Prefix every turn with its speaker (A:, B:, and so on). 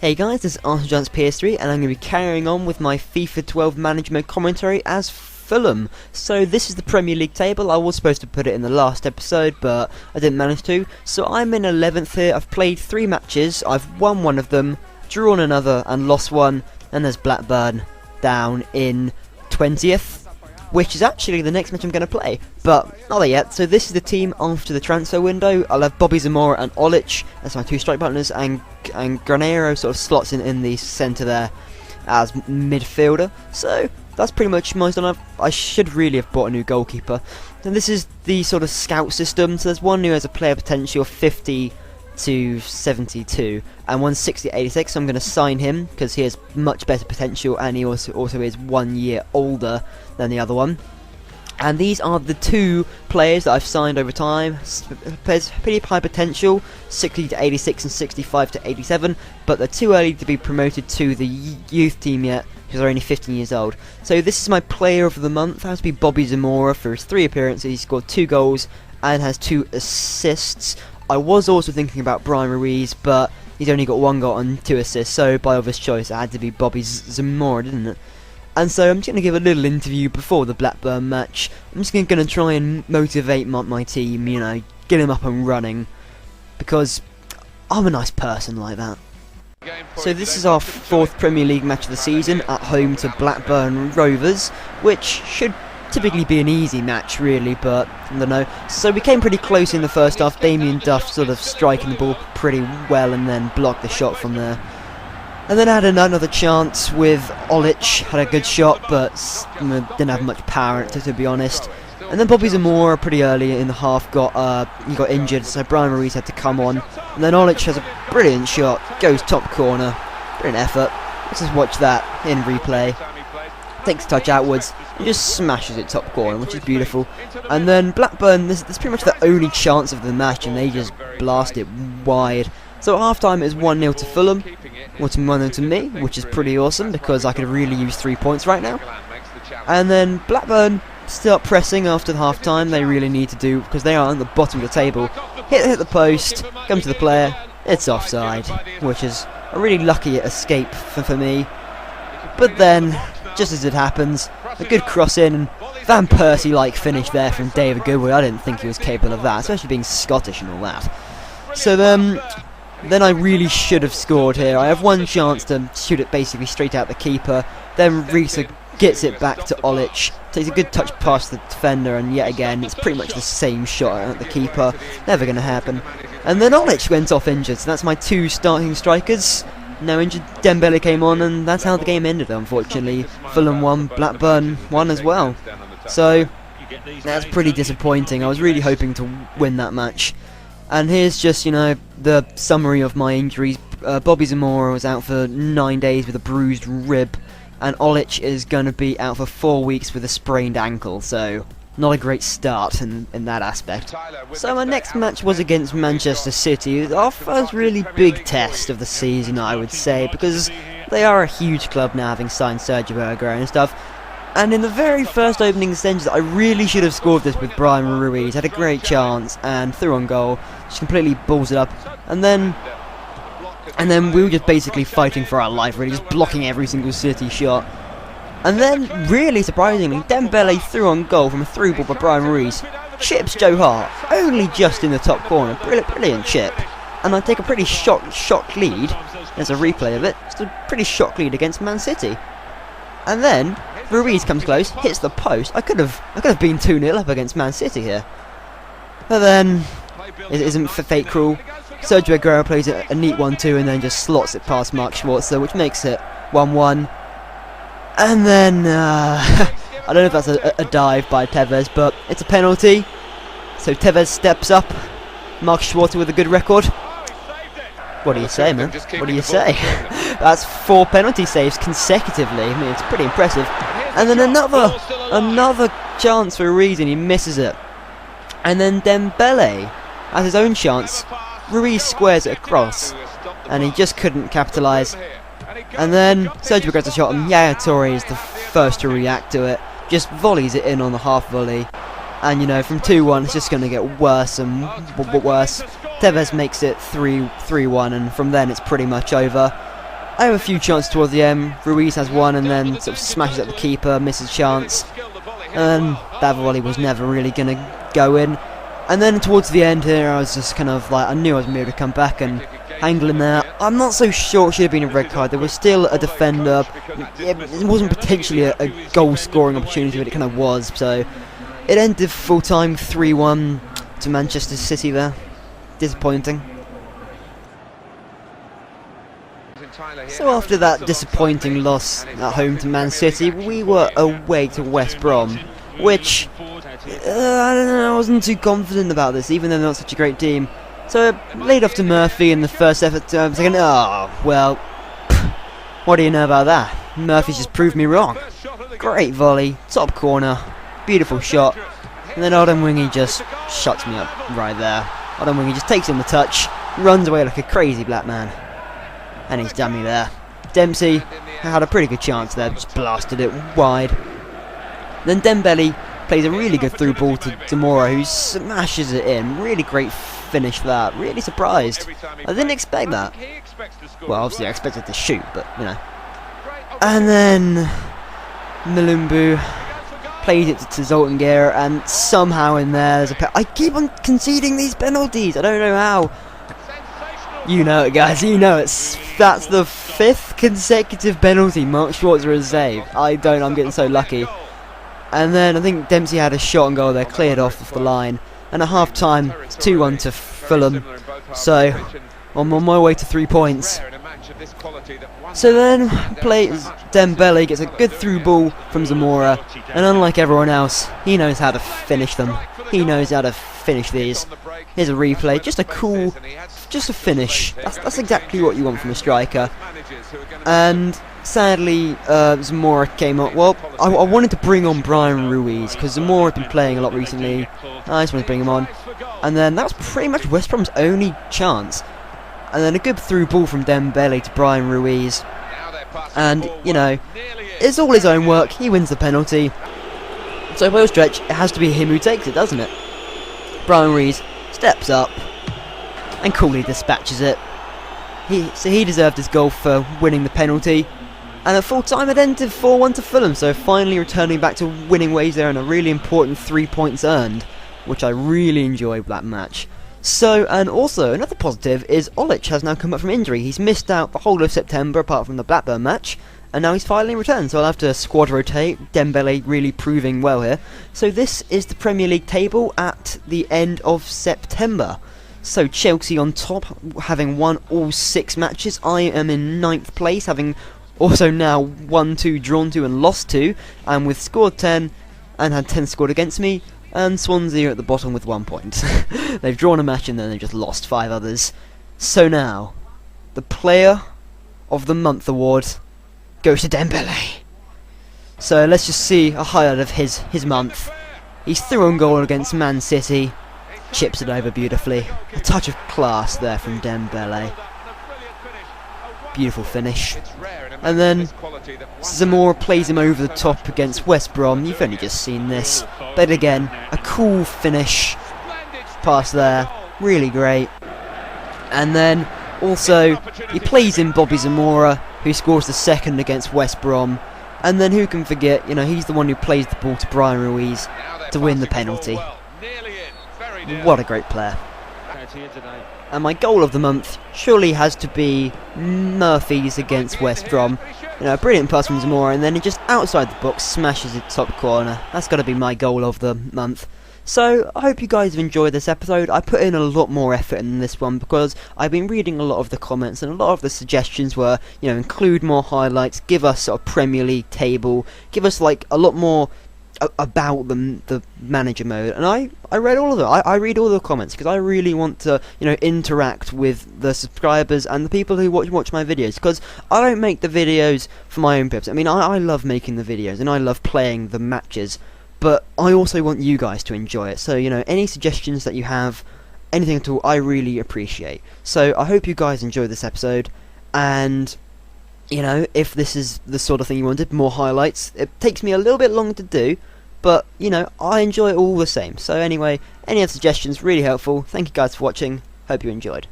A: Hey guys, this is ArsenalGiantsPs3 and I'm going to be carrying on with my FIFA 12 management commentary as Fulham. So this is the Premier League table. I was supposed to put it in the last episode, but I didn't manage to. So I'm in 11th here. I've played 3 matches. I've won one of them, drawn another and lost one. And there's Blackburn down in 20th. Which is actually the next match I'm going to play, but not there yet. So this is the team after the transfer window. I'll have Bobby Zamora and Olic as my 2 strike partners, and Granero sort of slots in the centre there as midfielder. So that's pretty much most done. I should really have bought a new goalkeeper. And this is the sort of scout system. So there's one who has a player potential of 50 to 72 and 160 to 86, so I'm going to sign him because he has much better potential and he also is 1 year older than the other one. And these are the 2 players that I've signed over time. Players pretty high potential, 60 to 86 and 65 to 87, but they're too early to be promoted to the youth team yet because they're only 15 years old. So this is my player of the month. It has to be Bobby Zamora for his 3 appearances. He scored 2 goals and has 2 assists. I was also thinking about Brian Ruiz, but he's only got 1 goal and 2 assists, so by obvious choice it had to be Bobby Zamora, didn't it? And so I'm just going to give a little interview before the Blackburn match. I'm just going to try and motivate my team, you know, get them up and running, because I'm a nice person like that. So this is our 4th Premier League match of the season, at home to Blackburn Rovers, which should typically be an easy match really, but I don't know. So we came pretty close in the first half. Damien Duff sort of striking the ball pretty well and then blocked the shot from there. And then I had another chance with Olic, had a good shot but didn't have much power to be honest. And then Bobby Zamora pretty early in the half got injured, so Brian Ruiz had to come on. And then Olic has a brilliant shot, goes top corner, brilliant effort. Let's just watch that in replay. Takes a touch outwards and just smashes it top corner, which is beautiful. And then Blackburn, this is pretty much the only chance of the match and they just blast it wide. So at half time it was 1-0 to Fulham, or to 1-0 to me, which is pretty awesome because I could really use 3 points right now. And then Blackburn still up pressing after the half time. They really need to do, because they are at the bottom of the table. Hit the post, come to the player, it's offside, which is a really lucky escape for me. But then, just as it happens, a good cross in, and Van Persie-like finish there from David Goodwin. I didn't think he was capable of that, especially being Scottish and all that. So then I really should have scored here. I have 1 chance to shoot it basically straight out the keeper. Then Risa gets it back to Olic, takes a good touch past the defender, and yet again it's pretty much the same shot at the keeper. Never going to happen. And then Olic went off injured, so that's my 2 starting strikers. Now injured, Dembele came on, and that's how the game ended, unfortunately. Fulham won, Blackburn won as well. So that's pretty disappointing. I was really hoping to win that match. And here's just, you know, the summary of my injuries. Bobby Zamora was out for 9 days with a bruised rib, and Olic is going to be out for 4 weeks with a sprained ankle, so not a great start in that aspect. So my next match was against Manchester City, our first really big test of the season, I would say, because they are a huge club now, having signed Sergio Aguero and stuff. And in the very first opening sentences, I really should have scored this with Brian Ruiz. Had a great chance and threw on goal, just completely balls it up. And then we were just basically fighting for our life, really, just blocking every single City shot. And then, really surprisingly, Dembele threw on goal from a through ball by Brian Ruiz. Chips Joe Hart, only just in the top corner. Brilliant chip. And I take a pretty shock lead. There's a replay of it. It's a pretty shock lead against Man City. And then Ruiz comes close, hits the post. I could have been 2-0 up against Man City here. But then it isn't fate cruel. Sergio Aguero plays a neat 1-2 and then just slots it past Mark Schwarzer, which makes it 1-1. And then I don't know if that's a dive by Tevez, but it's a penalty. So Tevez steps up. Mark Schwarzer with a good record. What do you say, man? What do you say? That's 4 penalty saves consecutively. I mean, it's pretty impressive. And then another chance for Ruiz, and he misses it. And then Dembele has his own chance. Ruiz squares it across, and he just couldn't capitalise. And then Sergio gets a shot, and Yaya Toure is the first to react to it. Just volleys it in on the half volley. And you know, from 2-1 it's just going to get worse and worse. Tevez makes it 3-1, and from then it's pretty much over. I have a few chances towards the end. Ruiz has one and then sort of smashes at the keeper, misses chance. And that volley was never really going to go in. And then towards the end here, I was just kind of like, I knew I was going to be able to come back and angle in there. I'm not so sure it should have been a red card. There was still a defender. It wasn't potentially a goal-scoring opportunity, but it kind of was. So it ended full-time 3-1 to Manchester City there. Disappointing. So after that disappointing loss at home to Man City, we were away to West Brom, which I don't know, I wasn't too confident about this, even though they're not such a great team. So I laid off to Murphy in the first effort, thinking, oh, well, what do you know about that? Murphy's just proved me wrong. Great volley, top corner, beautiful shot, and then Odemwingie just shuts me up right there. Odemwingie just takes in the touch, runs away like a crazy black man, and he's done me there. Dempsey had a pretty good chance there, just blasted it wide. Then Dembele plays a really good through ball to Demora, who smashes it in. Really great finish for that. Really surprised. I didn't expect that. Well, obviously I expected to shoot, but you know. And then Malumbu plays it to Zoltengera, and somehow in there there's a I keep on conceding these penalties. I don't know how. You know it, guys. You know it's that's the 5th consecutive penalty Mark Schwarzer has saved. I'm getting so lucky. And then I think Dempsey had a shot and goal there, cleared off the line. And at half time, it's 2-1 to Fulham. So I'm on my way to 3 points. So then plays Dembele, gets a good through ball from Zamora, and unlike everyone else, he knows how to finish them. He knows how to finish these. Here's a replay, just a finish. That's exactly what you want from a striker. And sadly, Zamora came up. Well, I wanted to bring on Brian Ruiz because Zamora had been playing a lot recently. I just wanted to bring him on, and then that was pretty much West Brom's only chance. And then a good through ball from Dembele to Brian Ruiz, and you know, it's all his own work. He wins the penalty. So by a stretch, it has to be him who takes it, doesn't it? Brian Ruiz steps up and coolly dispatches it. So he deserved his goal for winning the penalty. And at full time it ended 4-1 to Fulham, so finally returning back to winning ways there, and a really important 3 points earned, which I really enjoyed that match. So, and also another positive is Olic has now come back from injury. He's missed out the whole of September apart from the Blackburn match, and now he's finally returned, so I'll have to squad rotate. Dembele really proving well here. So this is the Premier League table at the end of September. So Chelsea on top, having won all 6 matches. I am in 9th place, having also now won 2, drawn 2 and lost 2, and with scored 10 and had 10 scored against me. And Swansea are at the bottom with 1 point. They've drawn a match and then they've just lost 5 others. So now, the Player of the Month award goes to Dembele. So let's just see a highlight of his month. He's through on goal against Man City. Chips it over beautifully. A touch of class there from Dembele. Beautiful finish. And then Zamora plays him over the top against West Brom. You've only just seen this. But again, a cool finish. Pass there. Really great. And then also, he plays in Bobby Zamora, who scores the 2nd against West Brom. And then who can forget, you know, he's the one who plays the ball to Brian Ruiz to win the penalty. What a great player. And my goal of the month surely has to be Murphy's against West Brom. You know, a brilliant pass from Zamora, and then he just outside the box smashes it top corner. That's got to be my goal of the month. So, I hope you guys have enjoyed this episode. I put in a lot more effort in this one because I've been reading a lot of the comments, and a lot of the suggestions were, you know, include more highlights, give us a Premier League table, give us like a lot more about the manager mode, and I read all of them. I read all the comments because I really want to, you know, interact with the subscribers and the people who watch my videos, because I don't make the videos for my own purpose. I mean, I love making the videos and I love playing the matches, but I also want you guys to enjoy it. So, you know, any suggestions that you have, anything at all, I really appreciate. So I hope you guys enjoyed this episode, and you know, if this is the sort of thing you wanted, more highlights, it takes me a little bit longer to do, but, you know, I enjoy it all the same. So anyway, any other suggestions, really helpful. Thank you guys for watching. Hope you enjoyed.